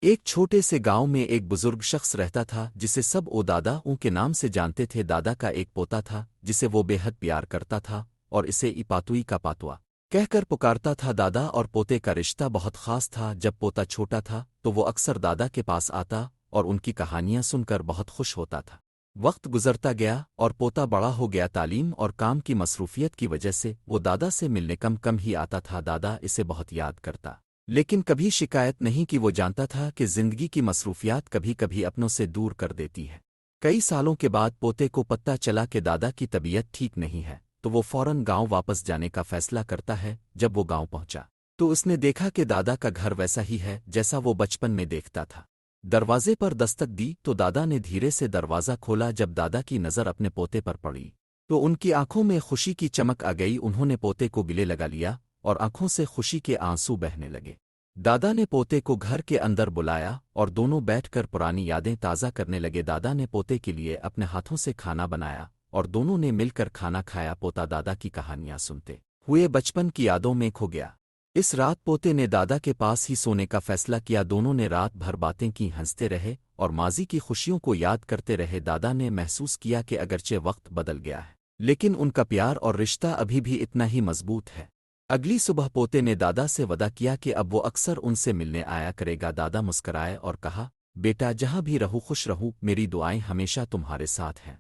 ایک چھوٹے سے گاؤں میں ایک بزرگ شخص رہتا تھا جسے سب او دادا اوں کے نام سے جانتے تھے۔ دادا کا ایک پوتا تھا جسے وہ بے حد پیار کرتا تھا اور اسے ایپاتوئی کا پاتوا کہہ کر پکارتا تھا۔ دادا اور پوتے کا رشتہ بہت خاص تھا۔ جب پوتا چھوٹا تھا تو وہ اکثر دادا کے پاس آتا اور ان کی کہانیاں سن کر بہت خوش ہوتا تھا۔ وقت گزرتا گیا اور پوتا بڑا ہو گیا۔ تعلیم اور کام کی مصروفیت کی وجہ سے وہ دادا سے ملنے کم کم ہی آتا تھا۔ دادا اسے بہت یاد کرتا لیکن کبھی شکایت نہیں کی۔ وہ جانتا تھا کہ زندگی کی مصروفیات کبھی کبھی اپنوں سے دور کر دیتی ہے۔ کئی سالوں کے بعد پوتے کو پتہ چلا کہ دادا کی طبیعت ٹھیک نہیں ہے تو وہ فوراً گاؤں واپس جانے کا فیصلہ کرتا ہے۔ جب وہ گاؤں پہنچا تو اس نے دیکھا کہ دادا کا گھر ویسا ہی ہے جیسا وہ بچپن میں دیکھتا تھا۔ دروازے پر دستک دی تو دادا نے دھیرے سے دروازہ کھولا۔ جب دادا کی نظر اپنے پوتے پر پڑی تو ان کی آنکھوں میں خوشی کی چمک آ گئی۔ انہوں نے پوتے کو گلے لگا لیا اور آنکھوں سے خوشی کے آنسو بہنے لگے۔ دادا نے پوتے کو گھر کے اندر بلایا اور دونوں بیٹھ کر پرانی یادیں تازہ کرنے لگے۔ دادا نے پوتے کے لیے اپنے ہاتھوں سے کھانا بنایا اور دونوں نے مل کر کھانا کھایا۔ پوتا دادا کی کہانیاں سنتے ہوئے بچپن کی یادوں میں کھو گیا۔ اس رات پوتے نے دادا کے پاس ہی سونے کا فیصلہ کیا۔ دونوں نے رات بھر باتیں کی، ہنستے رہے اور ماضی کی خوشیوں کو یاد کرتے رہے۔ دادا نے محسوس کیا کہ اگرچہ وقت بدل گیا ہے لیکن ان کا پیار اور رشتہ ابھی بھی اتنا ہی مضبوط ہے۔ اگلی صبح پوتے نے دادا سے وعدہ کیا کہ اب وہ اکثر ان سے ملنے آیا کرے گا۔ دادا مسکرائے اور کہا، بیٹا جہاں بھی رہو خوش رہو، میری دعائیں ہمیشہ تمہارے ساتھ ہیں۔